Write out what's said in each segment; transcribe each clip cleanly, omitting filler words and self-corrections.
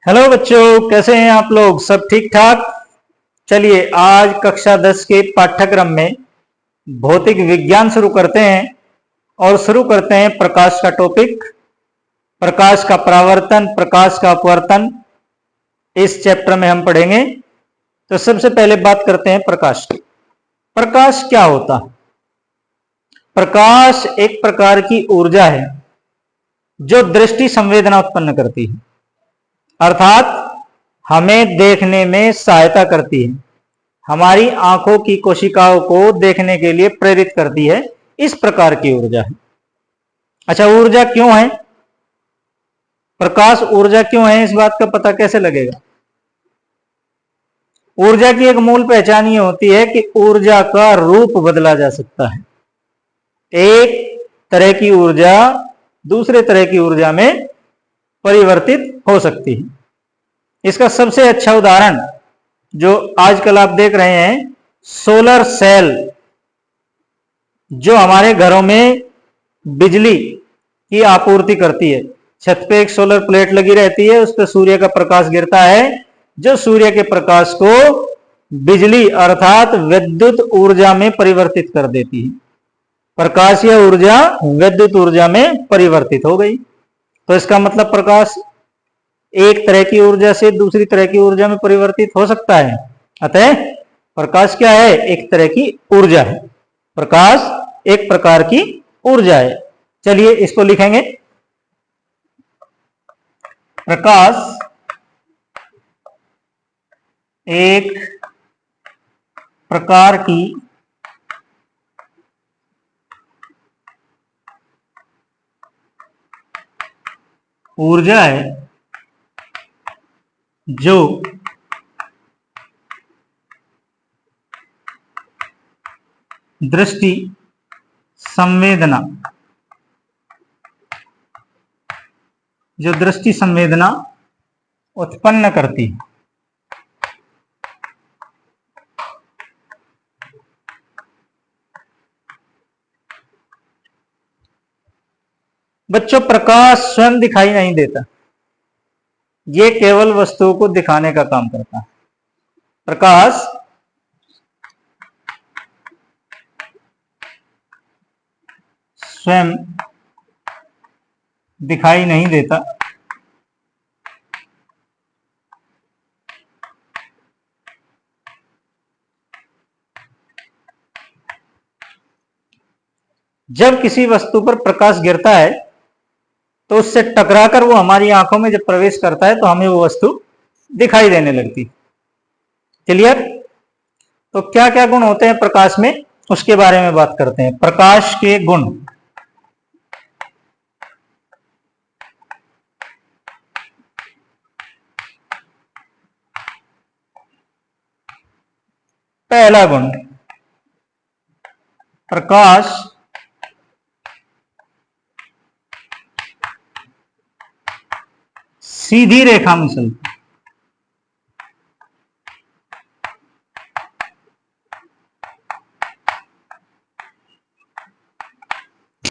Hello बच्चों, कैसे हैं आप लोग? सब ठीक ठाक? चलिए आज कक्षा 10 के पाठ्यक्रम में भौतिक विज्ञान शुरू करते हैं और शुरू करते हैं प्रकाश का टॉपिक। प्रकाश का परावर्तन, प्रकाश का अपवर्तन, इस चैप्टर में हम पढ़ेंगे। तो सबसे पहले बात करते हैं प्रकाश की। प्रकाश क्या होता है? प्रकाश एक प्रकार की ऊर्जा है जो दृष्टि संवेदना उत्पन्न करती है, अर्थात हमें देखने में सहायता करती है, हमारी आंखों की कोशिकाओं को देखने के लिए प्रेरित करती है। इस प्रकार की ऊर्जा है। अच्छा, ऊर्जा क्यों है? प्रकाश ऊर्जा क्यों है, इस बात का पता कैसे लगेगा? ऊर्जा की एक मूल पहचान ये होती है कि ऊर्जा का रूप बदला जा सकता है। एक तरह की ऊर्जा दूसरे तरह की ऊर्जा में परिवर्तित हो सकती है। इसका सबसे अच्छा उदाहरण जो आजकल आप देख रहे हैं, सोलर सेल, जो हमारे घरों में बिजली की आपूर्ति करती है। छत पे एक सोलर प्लेट लगी रहती है, उस पर सूर्य का प्रकाश गिरता है, जो सूर्य के प्रकाश को बिजली अर्थात विद्युत ऊर्जा में परिवर्तित कर देती है। प्रकाशीय ऊर्जा विद्युत ऊर्जा में परिवर्तित हो गई। तो इसका मतलब प्रकाश एक तरह की ऊर्जा से दूसरी तरह की ऊर्जा में परिवर्तित हो सकता है। अतः प्रकाश क्या है? एक तरह की ऊर्जा है। प्रकाश एक प्रकार की ऊर्जा है। चलिए इसको लिखेंगे। प्रकाश एक प्रकार की ऊर्जा है जो दृष्टि संवेदना उत्पन्न करती है। बच्चों, प्रकाश स्वयं दिखाई नहीं देता, ये केवल वस्तुओं को दिखाने का काम करता है। प्रकाश स्वयं दिखाई नहीं देता, जब किसी वस्तु पर प्रकाश गिरता है तो उससे टकराकर वो हमारी आंखों में जब प्रवेश करता है तो हमें वो वस्तु दिखाई देने लगती। क्लियर? तो क्या क्या गुण होते हैं प्रकाश में, उसके बारे में बात करते हैं। प्रकाश के गुण। पहला गुण, प्रकाश सीधी रेखा में चलता है।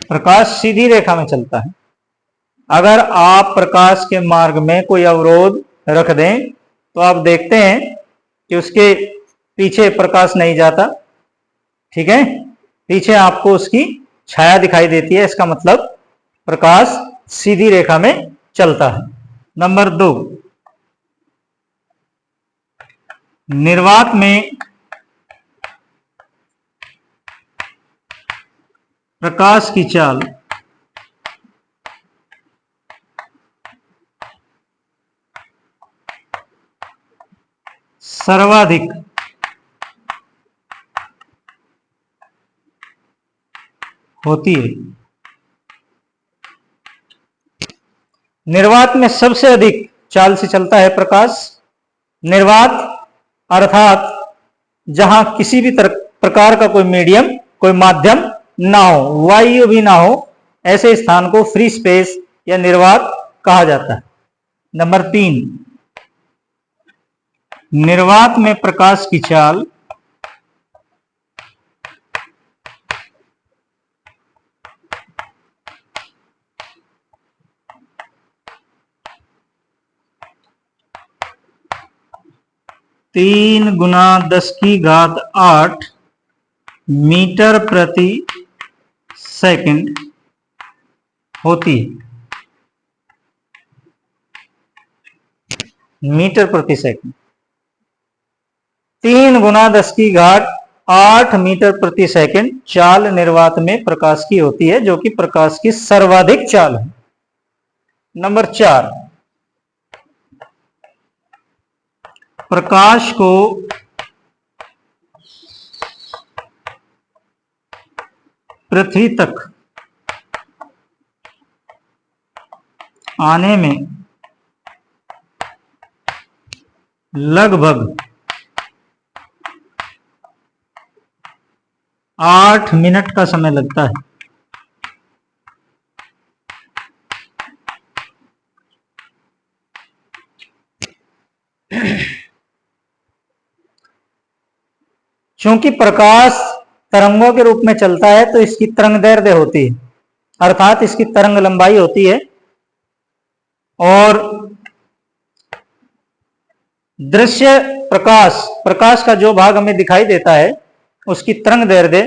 प्रकाश सीधी रेखा में चलता है। अगर आप प्रकाश के मार्ग में कोई अवरोध रख दें तो आप देखते हैं कि उसके पीछे प्रकाश नहीं जाता। ठीक है, पीछे आपको उसकी छाया दिखाई देती है। इसका मतलब प्रकाश सीधी रेखा में चलता है। नंबर 2, निर्वात में प्रकाश की चाल सर्वाधिक होती है। निर्वात में सबसे अधिक चाल से चलता है प्रकाश। निर्वात अर्थात जहां किसी भी प्रकार का कोई मीडियम, कोई माध्यम ना हो, वायु भी ना हो, ऐसे स्थान को फ्री स्पेस या निर्वात कहा जाता है। नंबर 3, निर्वात में प्रकाश की चाल 3 × 10⁸ मीटर प्रति सेकंड होती है। मीटर प्रति सेकंड 3 × 10⁸ मीटर प्रति सेकंड चाल निर्वात में प्रकाश की होती है, जो कि प्रकाश की सर्वाधिक चाल है। नंबर 4, प्रकाश को पृथ्वी तक आने में लगभग 8 मिनट का समय लगता है। चूंकि प्रकाश तरंगों के रूप में चलता है तो इसकी तरंग दैर्ध्य होती है, अर्थात इसकी तरंग लंबाई होती है, और दृश्य प्रकाश का जो भाग हमें दिखाई देता है उसकी तरंग दैर्ध्य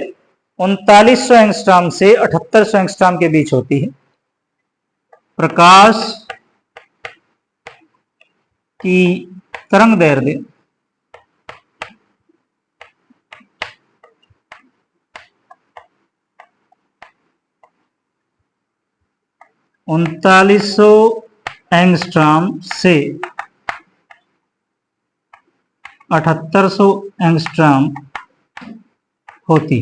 3900 एंगस्ट्रॉम से 7800 एंगस्ट्रॉम के बीच होती है। प्रकाश की तरंग दैर्ध्य 3900 एंगस्ट्रॉम से 7800 एंगस्ट्रॉम होती।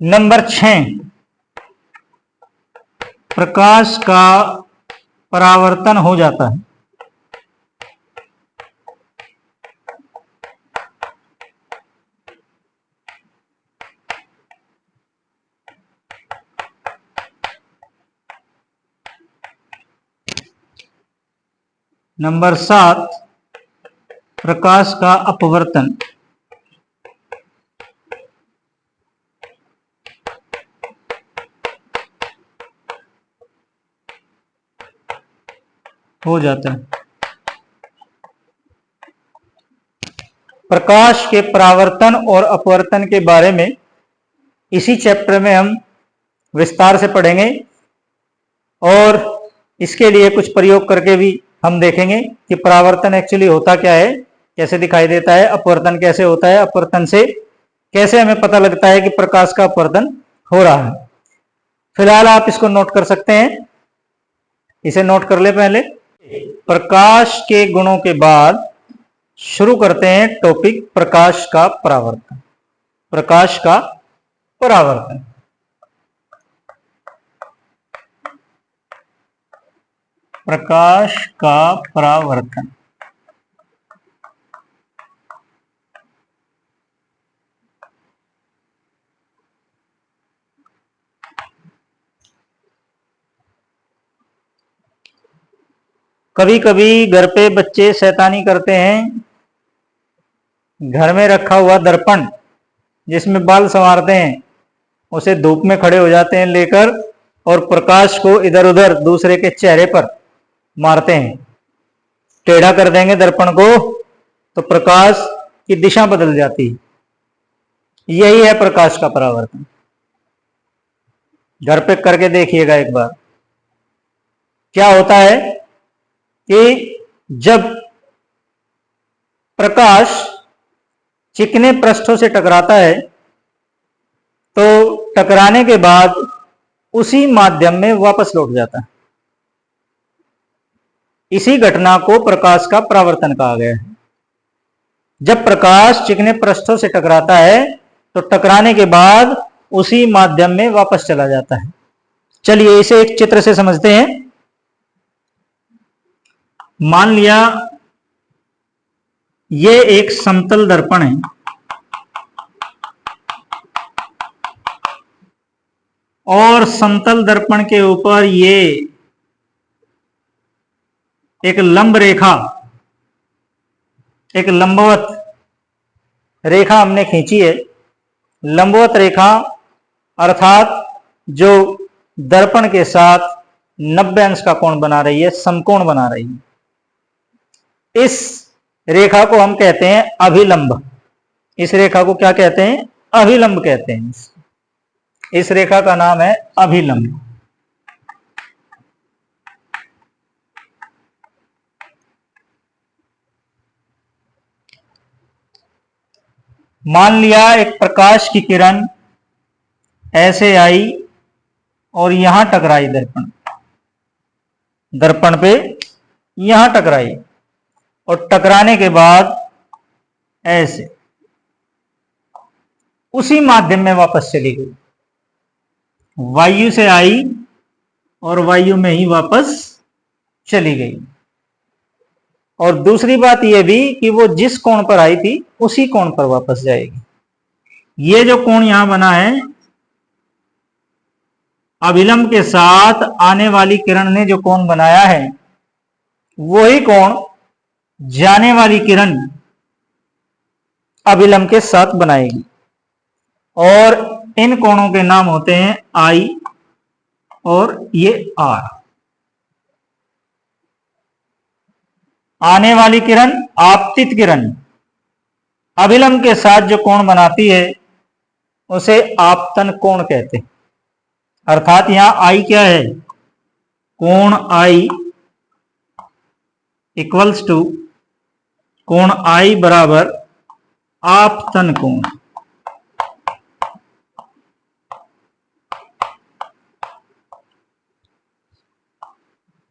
नंबर 6, प्रकाश का परावर्तन हो जाता है। नंबर 7, प्रकाश का अपवर्तन हो जाता है। प्रकाश के परावर्तन और अपवर्तन के बारे में इसी चैप्टर में हम विस्तार से पढ़ेंगे, और इसके लिए कुछ प्रयोग करके भी हम देखेंगे कि परावर्तन एक्चुअली होता क्या है, कैसे दिखाई देता है, अपवर्तन कैसे होता है, अपवर्तन से कैसे हमें पता लगता है कि प्रकाश का अपवर्तन हो रहा है। फिलहाल आप इसको नोट कर सकते हैं, इसे नोट कर ले। पहले प्रकाश के गुणों के बाद शुरू करते हैं टॉपिक प्रकाश का परावर्तन। प्रकाश का परावर्तन, प्रकाश का परावर्तन। कभी कभी घर पे बच्चे शैतानी करते हैं, घर में रखा हुआ दर्पण जिसमें बाल संवारते हैं उसे धूप में खड़े हो जाते हैं लेकर, और प्रकाश को इधर उधर दूसरे के चेहरे पर मारते हैं। टेढ़ा कर देंगे दर्पण को तो प्रकाश की दिशा बदल जाती है। यही है प्रकाश का परावर्तन। घर पे करके देखिएगा एक बार। क्या होता है कि जब प्रकाश चिकने पृष्ठों से टकराता है तो टकराने के बाद उसी माध्यम में वापस लौट जाता है। इसी घटना को प्रकाश का परावर्तन कहा गया है। जब प्रकाश चिकने पृष्ठों से टकराता है तो टकराने के बाद उसी माध्यम में वापस चला जाता है। चलिए इसे एक चित्र से समझते हैं। मान लिया ये एक समतल दर्पण है और समतल दर्पण के ऊपर ये एक लंब रेखा, एक लंबवत रेखा हमने खींची है। लंबवत रेखा अर्थात जो दर्पण के साथ 90 अंश का कोण बना रही है, समकोण बना रही है। इस रेखा को हम कहते हैं अभिलंब। इस रेखा को क्या कहते हैं? अभिलंब कहते हैं। इस रेखा का नाम है अभिलंब। मान लिया एक प्रकाश की किरण ऐसे आई और यहां टकराई, दर्पण पे यहां टकराई, और टकराने के बाद ऐसे उसी माध्यम में वापस चली गई। वायु से आई और वायु में ही वापस चली गई। और दूसरी बात यह भी कि वो जिस कोण पर आई थी उसी कोण पर वापस जाएगी। ये जो कोण यहां बना है, अभिलंब के साथ आने वाली किरण ने जो कोण बनाया है, वही कोण जाने वाली किरण अभिलंब के साथ बनाएगी। और इन कोणों के नाम होते हैं आई और ये आर। आने वाली किरण आपतित किरण अभिलंब के साथ जो कोण बनाती है उसे आपतन कोण कहते हैं। अर्थात यहां आई क्या है? कोण आई इक्वल्स टू कोण आई बराबर आपतन कोण।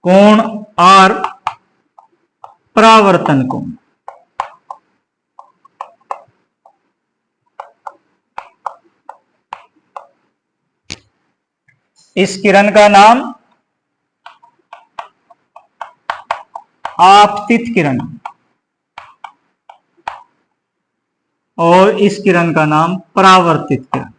कोण आर परावर्तन कोण। इस किरण का नाम आपतित किरण और इस किरण का नाम परावर्तित किरण।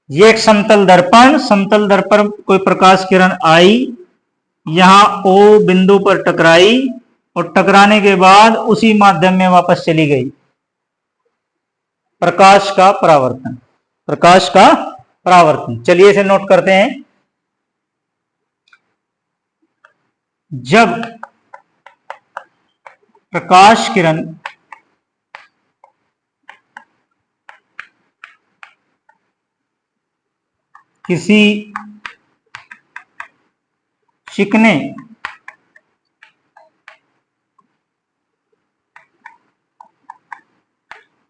ये एक समतल दर्पण कोई प्रकाश किरण आई, यहां O बिंदु पर टकराई और टकराने के बाद उसी माध्यम में वापस चली गई। प्रकाश का परावर्तन, प्रकाश का परावर्तन। चलिए इसे नोट करते हैं। जब प्रकाश किरण किसी चिकने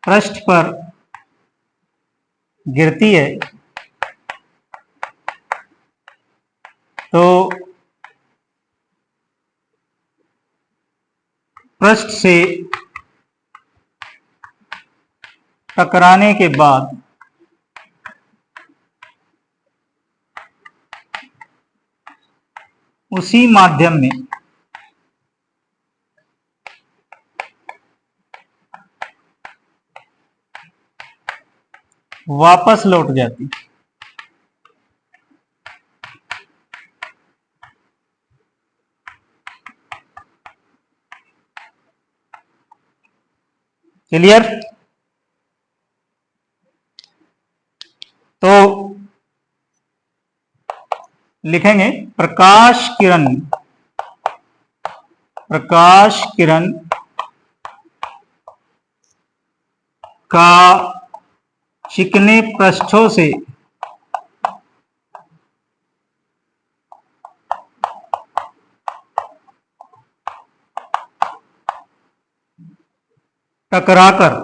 पृष्ठ पर गिरती है तो पृष्ठ से टकराने के बाद उसी माध्यम में वापस लौट जाती। क्लियर? तो लिखेंगे प्रकाश किरण का चिकने पृष्ठों से टकराकर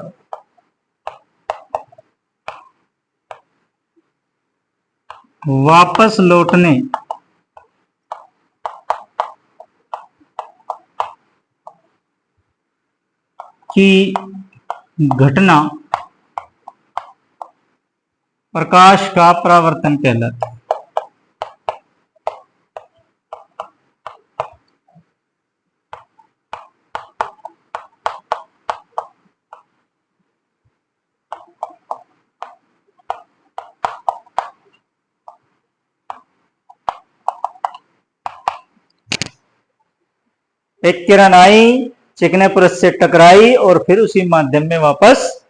वापस लौटने की घटना प्रकाश का परावर्तन कहलाता है। एक किरण आई चिकने पृष्ठ से टकराई और फिर उसी माध्यम में वापस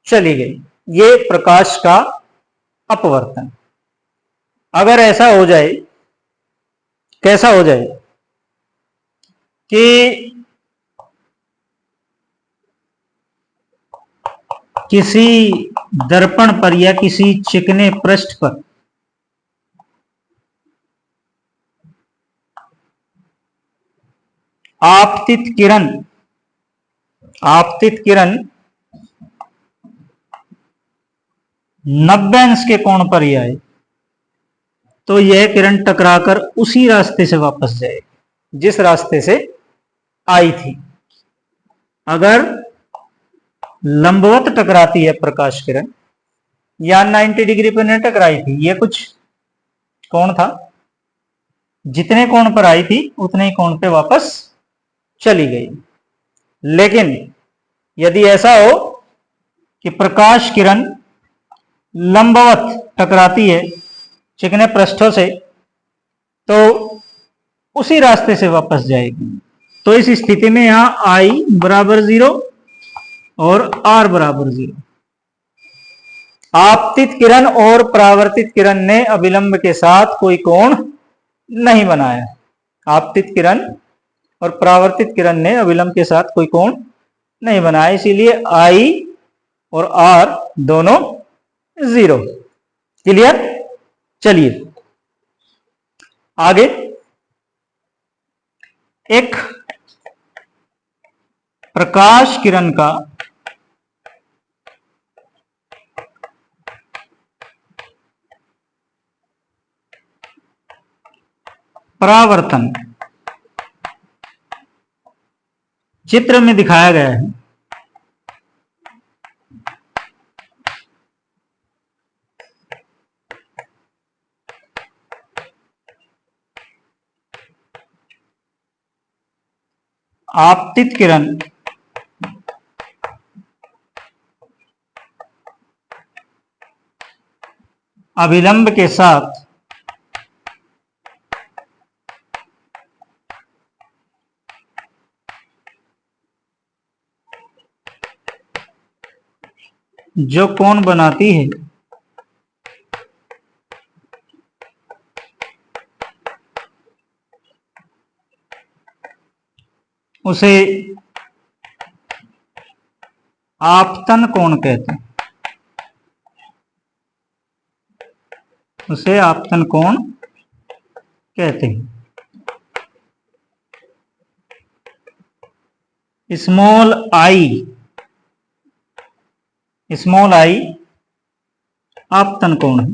चली गई। ये प्रकाश का अपवर्तन। अगर ऐसा हो जाए, कैसा हो जाए कि किसी दर्पण पर या किसी चिकने पृष्ठ पर आपतित किरण 90 अंश के कोण पर ही आए, तो यह किरण टकराकर उसी रास्ते से वापस जाएगी जिस रास्ते से आई थी। अगर लंबवत टकराती है प्रकाश किरण, या 90 डिग्री पर नहीं टकराई थी, ये कुछ कोण था, जितने कोण पर आई थी उतने ही कोण पे वापस चली गई। लेकिन यदि ऐसा हो कि प्रकाश किरण लंबवत टकराती है चिकने पृष्ठों से, तो उसी रास्ते से वापस जाएगी। तो इस स्थिति में यहां I बराबर 0 और R बराबर 0। आपतित किरण और परावर्तित किरण ने अभिलंब के साथ कोई कोण नहीं बनाया। आपतित किरण और परावर्तित किरण ने अभिलंब के साथ कोई कोण नहीं बनाया, इसीलिए I और R दोनों 0। क्लियर? चलिए आगे। एक प्रकाश किरण का परावर्तन चित्र में दिखाया गया है। आपतित किरण अभिलंब के साथ जो कोण बनाती है उसे आपतन कोण कहते हैं। उसे आपतन कोण कहते हैं। स्मॉल आई आपतन कोण है।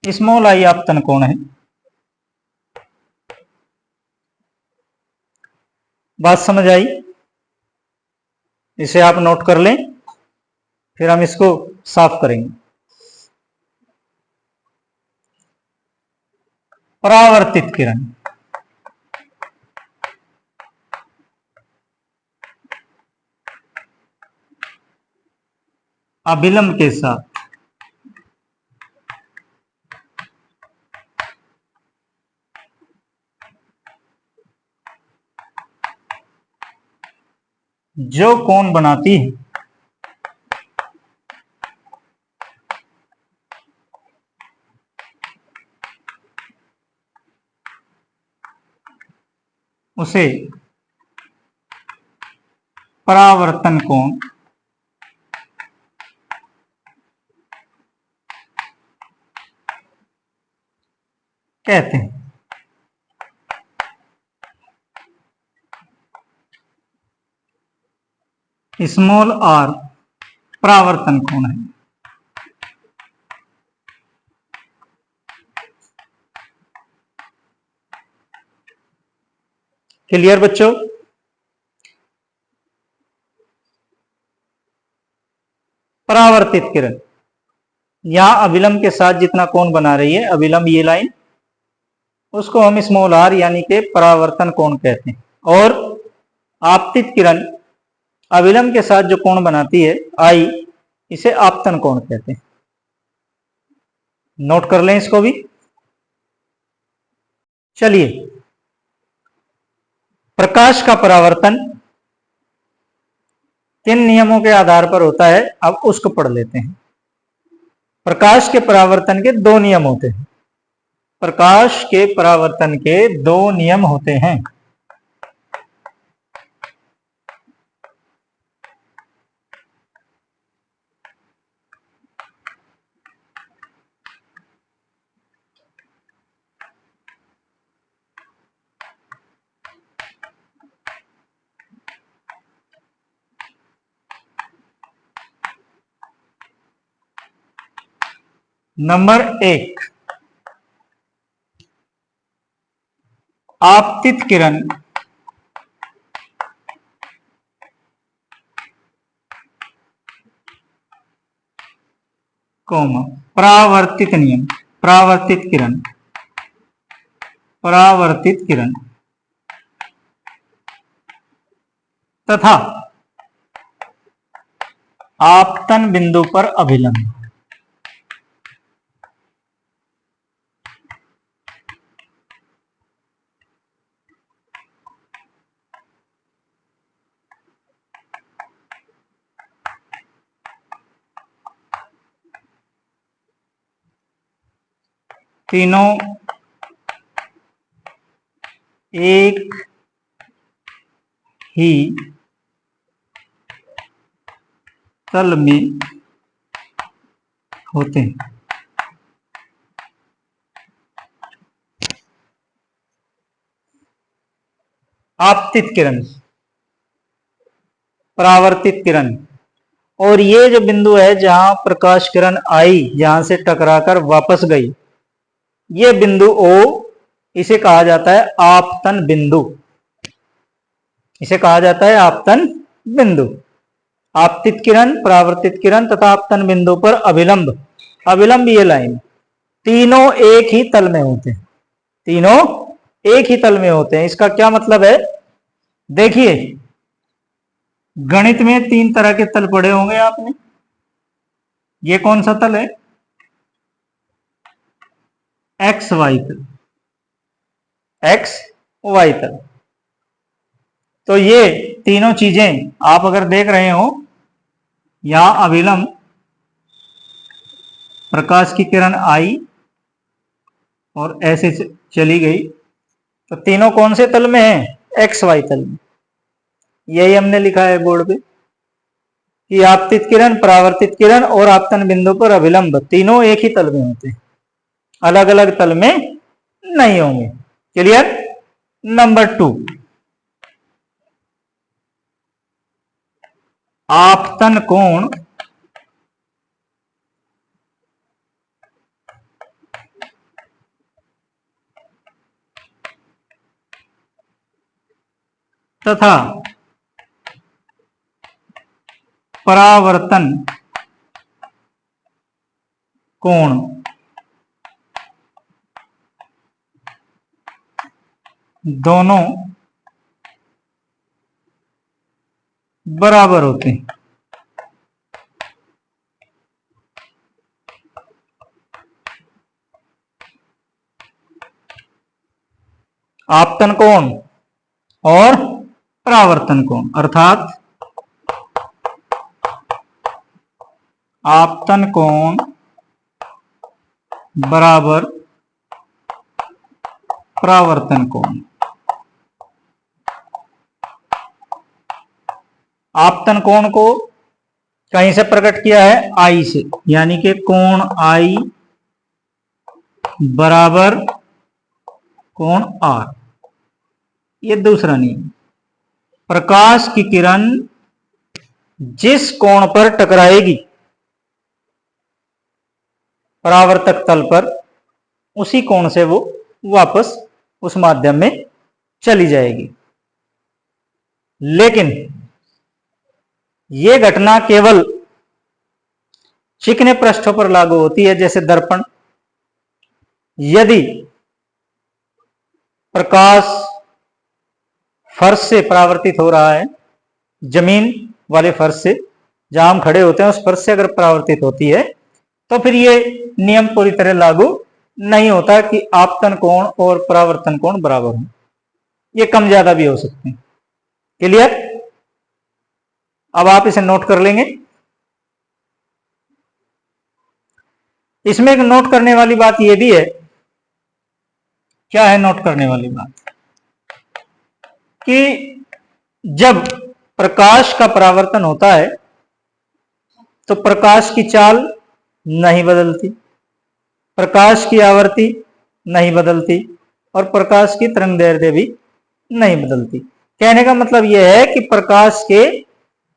स्मॉल आई आपतन कोण है। बात समझ आई? इसे आप नोट कर लें, फिर हम इसको साफ करेंगे। परावर्तित किरण अभिलंब के साथ जो कोण बनाती है उसे परावर्तन कोण कहते हैं। स्मॉल आर परावर्तन कोण है। क्लियर बच्चों? परावर्तित किरण यहां अभिलंब के साथ जितना कोण बना रही है, अभिलंब ये लाइन, उसको हम स्मॉल आर यानी के परावर्तन कोण कहते हैं। और आपतित किरण अभिलंब के साथ जो कोण बनाती है आई, इसे आपतन कोण कहते हैं। नोट कर लें इसको भी। चलिए, प्रकाश का परावर्तन किन नियमों के आधार पर होता है, अब उसको पढ़ लेते हैं। प्रकाश के परावर्तन के दो नियम होते हैं। प्रकाश के परावर्तन के दो नियम होते हैं। नंबर 1, आपतित किरण परावर्तित नियम। परावर्तित किरण तथा आपतन बिंदु पर अभिलंब। तीनों एक ही तल में होते हैं। आपतित किरण, परावर्तित किरण, और ये जो बिंदु है जहां प्रकाश किरण आई, जहां से टकराकर वापस गई, ये बिंदु O, इसे कहा जाता है आपतन बिंदु। इसे कहा जाता है आपतन बिंदु। आपतित किरण, परावर्तित किरण तथा आपतन बिंदु पर अभिलंब। अभिलंब ये लाइन, तीनों एक ही तल में होते हैं। तीनों एक ही तल में होते हैं। इसका क्या मतलब है? देखिए, गणित में 3 तरह के तल पढ़े होंगे आपने। ये कौन सा तल है? एक्स वाई तल। एक्स वाई तल। तो ये तीनों चीजें आप अगर देख रहे हो, यहां अभिलंब, प्रकाश की किरण आई और ऐसे चली गई, तो तीनों कौन से तल में है? एक्स वाई तल में। यही हमने लिखा है बोर्ड पे कि आपतित किरण, परावर्तित किरण और आपतन बिंदु पर अभिलंब तीनों एक ही तल में होते हैं, अलग अलग तल में नहीं होंगे। क्लियर? नंबर 2, आपतन कोण तथा परावर्तन कोण दोनों बराबर होते हैं। आपतन कोण और परावर्तन कोण, अर्थात आपतन कोण बराबर परावर्तन कोण। आपतन कोण को कहीं से प्रकट किया है? आई से, यानी कि कोण आई बराबर कोण आर। ये दूसरा नियम। प्रकाश की किरण जिस कोण पर टकराएगी परावर्तक तल पर, उसी कोण से वो वापस उस माध्यम में चली जाएगी। लेकिन ये घटना केवल चिकने पृष्ठों पर लागू होती है, जैसे दर्पण। यदि प्रकाश फर्श से परावर्तित हो रहा है, जमीन वाले फर्श से, जहां हम खड़े होते हैं उस फर्श से अगर परावर्तित होती है, तो फिर ये नियम पूरी तरह लागू नहीं होता कि आपतन कोण और परावर्तन कोण बराबर हो, ये कम ज्यादा भी हो सकते हैं। क्लियर? अब आप इसे नोट कर लेंगे। इसमें एक नोट करने वाली बात यह भी है, क्या है नोट करने वाली बात, कि जब प्रकाश का परावर्तन होता है तो प्रकाश की चाल नहीं बदलती, प्रकाश की आवृत्ति नहीं बदलती और प्रकाश की तरंगदैर्ध्य भी नहीं बदलती। कहने का मतलब यह है कि प्रकाश के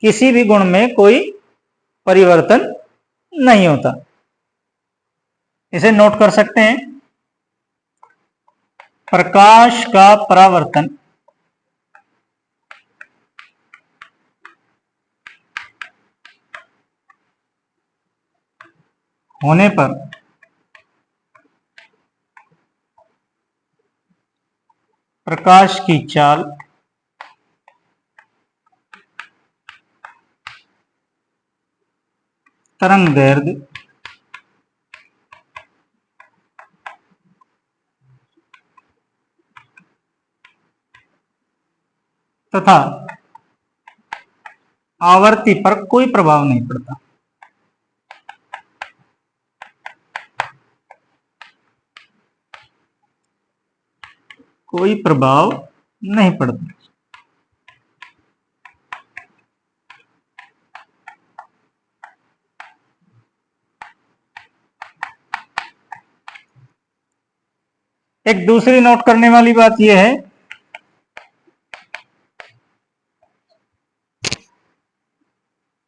किसी भी गुण में कोई परिवर्तन नहीं होता। इसे नोट कर सकते हैं। प्रकाश का परावर्तन होने पर प्रकाश की चाल तरंगदैर्ध्य तथा आवर्ती पर कोई प्रभाव नहीं पड़ता। कोई प्रभाव नहीं पड़ता। एक दूसरी नोट करने वाली बात यह है,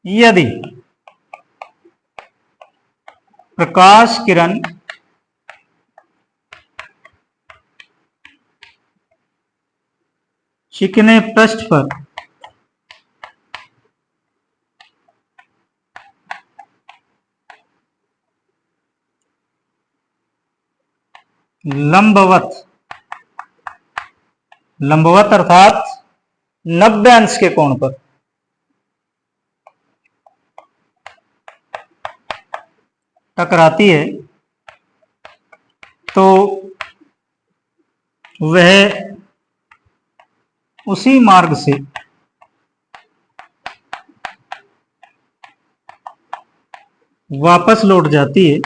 यदि प्रकाश किरण चिकने पृष्ठ पर लंबवत अर्थात 90 अंश के कोण पर टकराती है तो वह उसी मार्ग से वापस लौट जाती है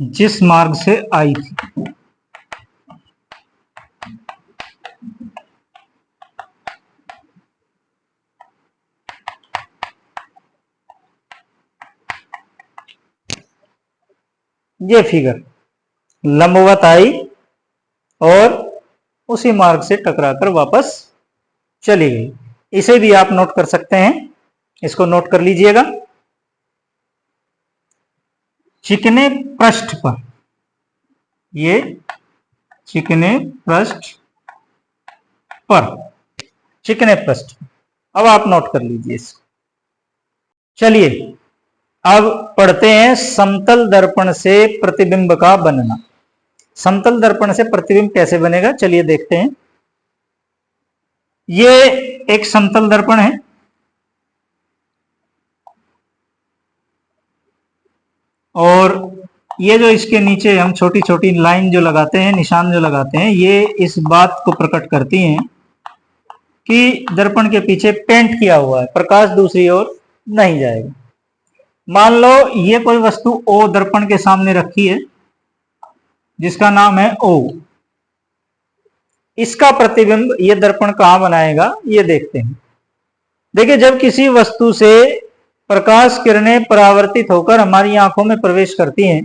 जिस मार्ग से आई थी। ये फिगर लंबवत आई और उसी मार्ग से टकराकर वापस चली गई। इसे भी आप नोट कर सकते हैं, इसको नोट कर लीजिएगा। चिकने पृष्ठ पर, ये चिकने पृष्ठ पर, चिकने पृष्ठ। अब आप नोट कर लीजिए इसको। चलिए अब पढ़ते हैं समतल दर्पण से प्रतिबिंब का बनना। समतल दर्पण से प्रतिबिंब कैसे बनेगा, चलिए देखते हैं। ये एक समतल दर्पण है और ये जो इसके नीचे हम छोटी छोटी लाइन जो लगाते हैं, निशान जो लगाते हैं, ये इस बात को प्रकट करती हैं कि दर्पण के पीछे पेंट किया हुआ है, प्रकाश दूसरी ओर नहीं जाएगा। मान लो ये कोई वस्तु O दर्पण के सामने रखी है जिसका नाम है O। इसका प्रतिबिंब ये दर्पण कहां बनाएगा, ये देखते हैं। देखिए, जब किसी वस्तु से प्रकाश किरणें परावर्तित होकर हमारी आंखों में प्रवेश करती हैं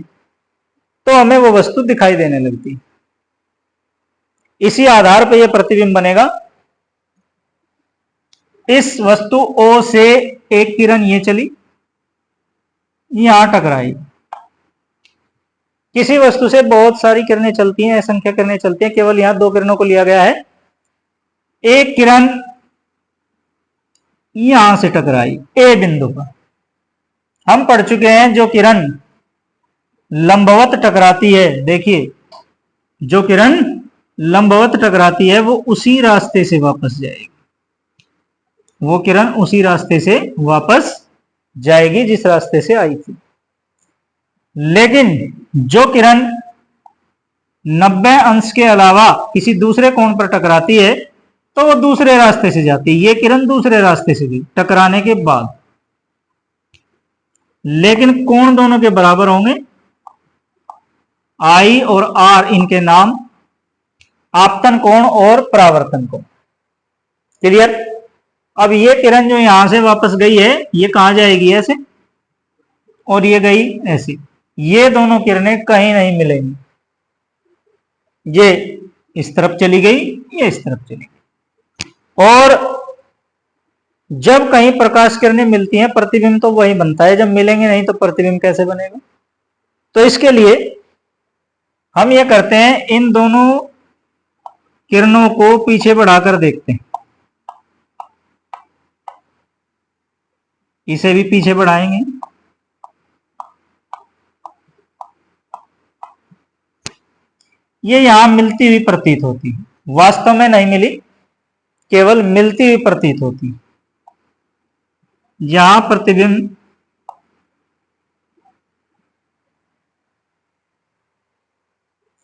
तो हमें वो वस्तु दिखाई देने लगती है। इसी आधार पर यह प्रतिबिंब बनेगा। इस वस्तु O से एक किरण ये चली, यहां टकराई। किसी वस्तु से बहुत सारी किरणें चलती हैं, असंख्य किरणें चलती हैं, केवल यहां 2 किरणों को लिया गया है। एक किरण यहां से टकराई ए बिंदु पर। हम पढ़ चुके हैं जो किरण लंबवत टकराती है, देखिए जो किरण लंबवत टकराती है वो उसी रास्ते से वापस जाएगी, वो किरण उसी रास्ते से वापस जाएगी जिस रास्ते से आई थी। लेकिन जो किरण 90 अंश के अलावा किसी दूसरे कोण पर टकराती है तो वो दूसरे रास्ते से जाती है। ये किरण दूसरे रास्ते से गई टकराने के बाद, लेकिन कोण दोनों के बराबर होंगे। आई और आर इनके नाम आपतन कोण और परावर्तन कोण। क्लियर? अब ये किरण जो यहां से वापस गई है ये कहां जाएगी? ऐसे, और ये गई ऐसे। ये दोनों किरणें कहीं नहीं मिलेंगी, ये इस तरफ चली गई, ये इस तरफ चली गई। और जब कहीं प्रकाश किरणें मिलती हैं प्रतिबिंब तो वही बनता है, जब मिलेंगे नहीं तो प्रतिबिंब कैसे बनेगा? तो इसके लिए हम ये करते हैं, इन दोनों किरणों को पीछे बढ़ाकर देखते हैं। इसे भी पीछे बढ़ाएंगे। ये यहां मिलती हुई प्रतीत होती है, वास्तव में नहीं मिली, केवल मिलती हुई प्रतीत होती है। यहां प्रतिबिंब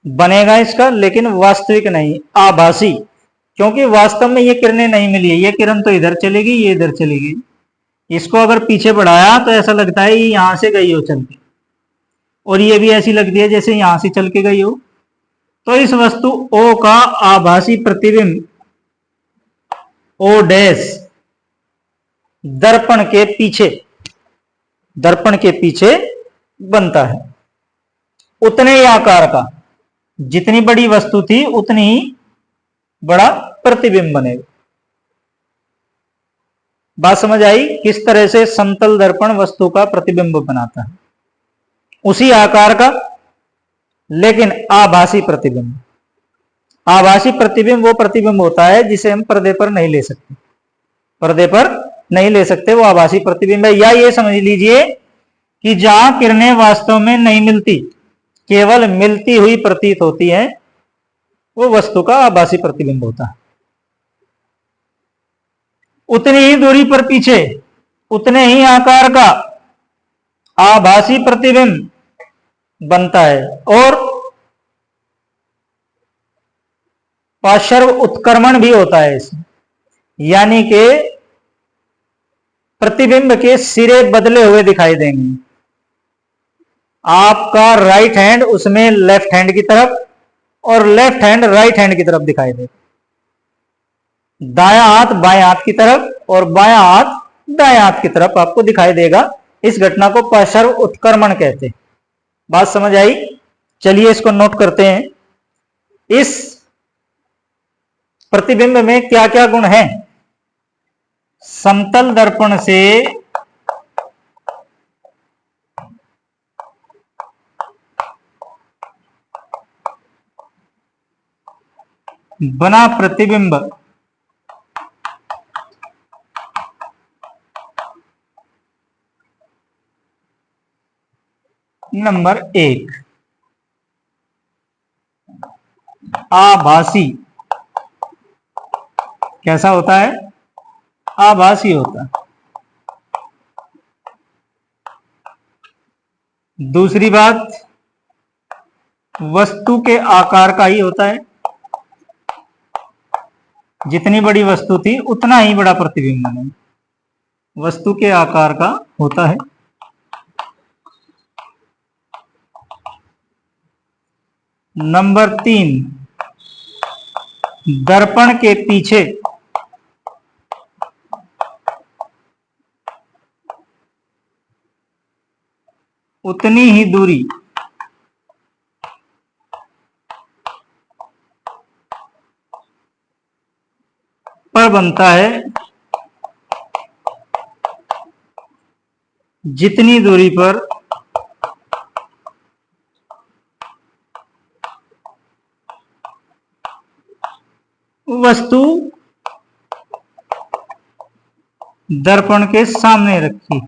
बनेगा इसका, लेकिन वास्तविक नहीं, आभासी, क्योंकि वास्तव में ये किरणें नहीं मिली है। ये किरण तो इधर चलेगी, ये इधर चली गई। इसको अगर पीछे बढ़ाया तो ऐसा लगता है ये यहां से गई हो चल के, और ये भी ऐसी लगती है जैसे यहां से चल के गई हो। तो इस वस्तु O का आभासी प्रतिबिंब O डैश दर्पण के पीछे बनता है। उतने ही आकार का, जितनी बड़ी वस्तु थी उतनी ही बड़ा प्रतिबिंब बनेगा। बात समझ आई? किस तरह से समतल दर्पण वस्तु का प्रतिबिंब बनाता है, उसी आकार का लेकिन आभासी प्रतिबिंब। आभासी प्रतिबिंब वो प्रतिबिंब होता है जिसे हम पर्दे पर नहीं ले सकते, पर्दे पर नहीं ले सकते, वो आभासी प्रतिबिंब है। या ये समझ लीजिए कि जहां किरणें वास्तव में नहीं मिलती, केवल मिलती हुई प्रतीत होती है, वो वस्तु का आभासी प्रतिबिंब होता है। उतनी ही दूरी पर पीछे उतने ही आकार का आभासी प्रतिबिंब बनता है, और पार्श्व उत्क्रमण भी होता है इसमें, यानी कि प्रतिबिंब के सिरे बदले हुए दिखाई देंगे। आपका राइट हैंड उसमें लेफ्ट हैंड की तरफ, और लेफ्ट हैंड राइट हैंड की तरफ दिखाई देगा। दायां हाथ बाएं हाथ की तरफ, और बायां हाथ दाएं हाथ की तरफ आपको दिखाई देगा। इस घटना को पार्श्व उत्क्रमण कहते हैं। बात समझ आई? चलिए इसको नोट करते हैं। इस प्रतिबिंब में क्या क्या गुण हैं? समतल दर्पण से बना प्रतिबिंब नंबर 1, आभासी। कैसा होता है? आभासी होता है। दूसरी बात, वस्तु के आकार का ही होता है, जितनी बड़ी वस्तु थी उतना ही बड़ा प्रतिबिंब बनेगा, वस्तु के आकार का होता है। नंबर 3, दर्पण के पीछे उतनी ही दूरी पर बनता है जितनी दूरी पर वस्तु दर्पण के सामने रखी।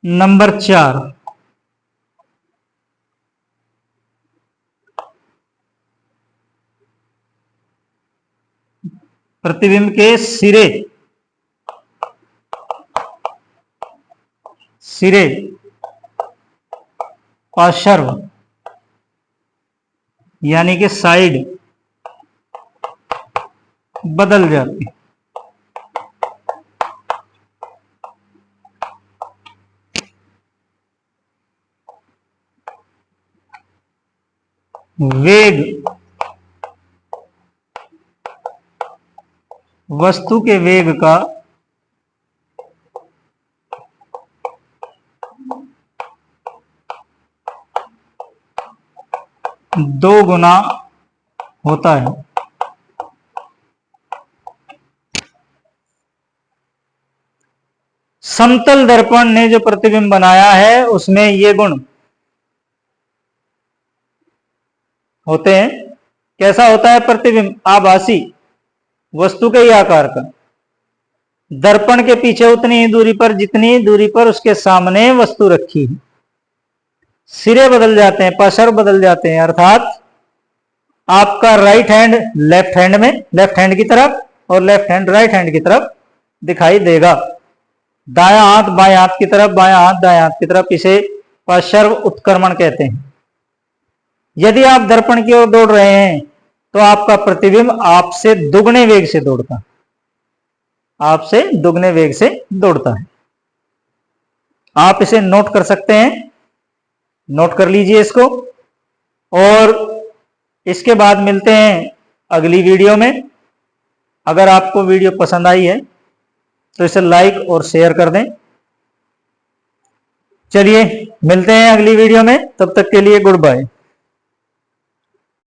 नंबर 4, प्रतिबिंब के सिरे पार्श्व यानी कि साइड बदल जाती है। वेग वस्तु के वेग का दो गुना होता है। समतल दर्पण ने जो प्रतिबिंब बनाया है उसमें ये गुण होते हैं। कैसा होता है प्रतिबिंब? आभासी वस्तु के ही आकार का, दर्पण के पीछे उतनी ही दूरी पर जितनी दूरी पर उसके सामने वस्तु रखी है। सिरे बदल जाते हैं, पार्श्व बदल जाते हैं, अर्थात आपका राइट हैंड लेफ्ट हैंड में, लेफ्ट हैंड की तरफ, और लेफ्ट हैंड राइट हैंड की तरफ दिखाई देगा। दायां हाथ बाएं हाथ की तरफ, बायां हाथ दाएं हाथ की तरफ। इसे पार्श्व उत्क्रमण कहते हैं। यदि आप दर्पण की ओर दौड़ रहे हैं तो आपका प्रतिबिंब आपसे दुगने वेग से दौड़ता है, आपसे दुगने वेग से दौड़ता है। आप इसे नोट कर सकते हैं, नोट कर लीजिए इसको। और इसके बाद मिलते हैं अगली वीडियो में। अगर आपको वीडियो पसंद आई है तो इसे लाइक और शेयर कर दें। चलिए मिलते हैं अगली वीडियो में, तब तक के लिए गुड बाय।